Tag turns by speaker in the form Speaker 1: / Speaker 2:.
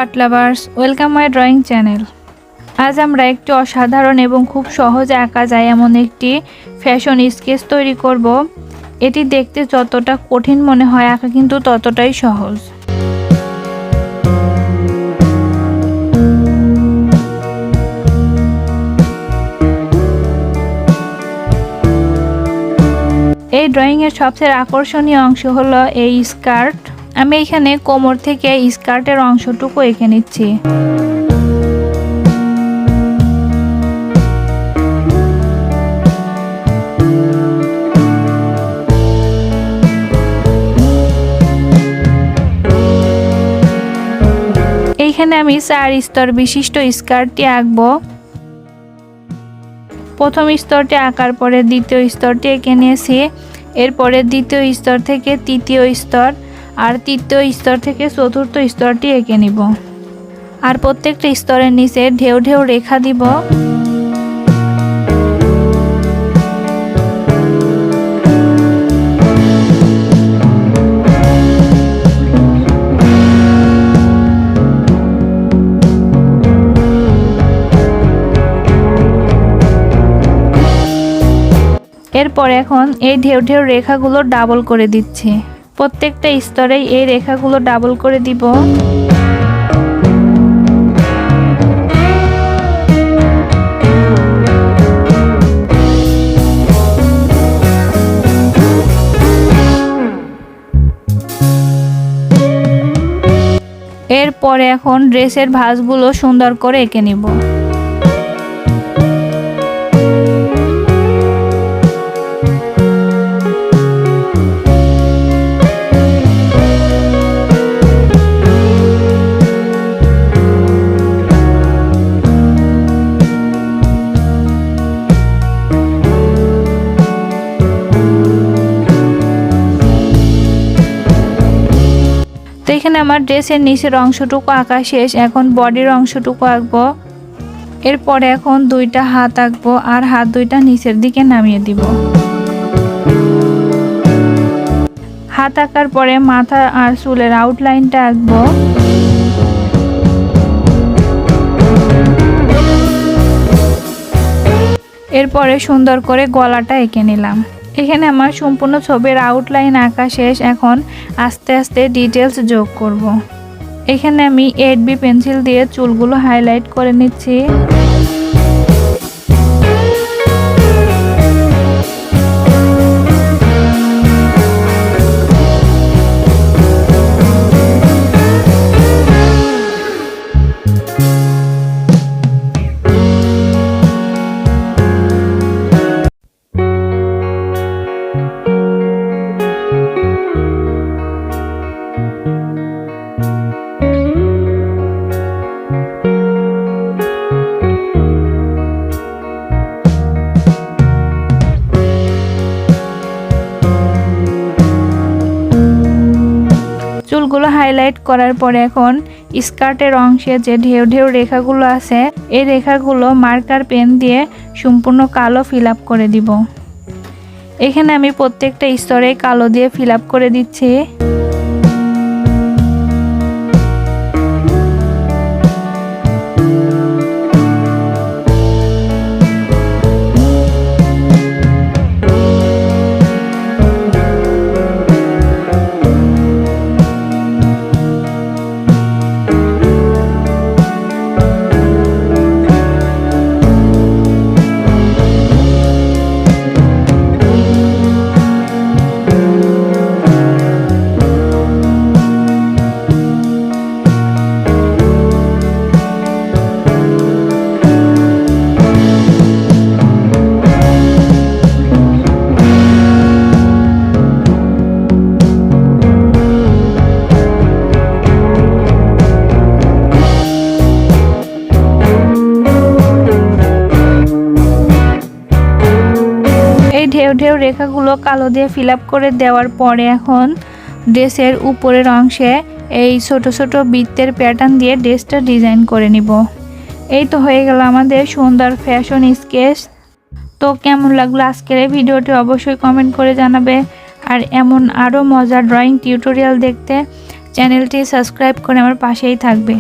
Speaker 1: Art lovers, welcome my drawing channel. আজ আমরা একটি অসাধারণ এবং খুব সহজে আঁকা যায় এমন একটি ফ্যাশন স্কেচ তৈরি করব। এটি দেখতে যতটা কঠিন মনে হয়, আঁকা কিন্তু ততটাই সহজ। এই ড্রয়িংয়ের সবচেয়ে আকর্ষণীয় অংশ হলো এই স্কার্ট। আমি এখানে কোমর থেকে স্কার্টের অংশটুকু এঁকে নিচ্ছি। এইখানে আমি 4 স্তর বিশিষ্ট স্কার্টটি আঁকবো। প্রথম স্তরটি আঁকার পরে দ্বিতীয় স্তরটি এঁকে নিয়েছি। এরপরে দ্বিতীয় স্তর থেকে তৃতীয় স্তর আর তৃতীয় স্তর থেকে চতুর্থ স্তরটি এঁকে নিব। আর প্রত্যেকটা স্তরের নিচে ঢেউ ঢেউ রেখা দিব। এরপর এখন এই ঢেউ ঢেউ রেখাগুলো ডাবল করে দিচ্ছি। প্রত্যেকটা স্তরেই এই রেখাগুলো ডাবল করে দিব। এরপরে এখন ড্রেসের ভাঁজগুলো সুন্দর করে এঁকে নিব। তো এখানে আমার ড্রেসের নিচের অংশটুকু আঁকা শেষ। এখন বডির অংশটুকু আঁকবো। এরপরে এখন দুইটা হাত আঁকবো আর হাত দুইটা নিচের দিকে নামিয়ে দিব। হাত আঁকার পরে মাথা আর চুলের আউটলাইনটা আঁকবো। এরপরে সুন্দর করে গলাটা এঁকে নিলাম। এখানে আমার সম্পূর্ণ ছবির আউটলাইন আঁকা শেষ। এখন আস্তে আস্তে ডিটেলস যোগ করব। এখানে আমি 8B পেন্সিল দিয়ে চুলগুলো হাইলাইট করে নিচ্ছি। চুলগুলো হাইলাইট করার পরে এখন স্কার্টের অংশে যে ঢেউ ঢেউ রেখাগুলো আছে, এই রেখাগুলো মার্কার পেন দিয়ে সম্পূর্ণ কালো ফিল আপ করে দিব। এখানে আমি প্রত্যেকটা স্তরে কালো দিয়ে ফিল আপ করে দিচ্ছি। ঢেউ ঢেউ রেখাগুলো কালো দিয়ে ফিল আপ করে দেওয়ার পরে এখন ড্রেসের উপরের অংশে এই ছোট ছোট বৃত্তের প্যাটার্ন দিয়ে ড্রেসটা ডিজাইন করে নিব। এই তো হয়ে গেল আমাদের সুন্দর ফ্যাশন স্কেচ। তো কেমন লাগলো আজকের এই ভিডিওটি অবশ্যই কমেন্ট করে জানাবে। আর এমন আরও মজার ড্রয়িং টিউটোরিয়াল দেখতে চ্যানেলটি সাবস্ক্রাইব করে আমার পাশেই থাকবে।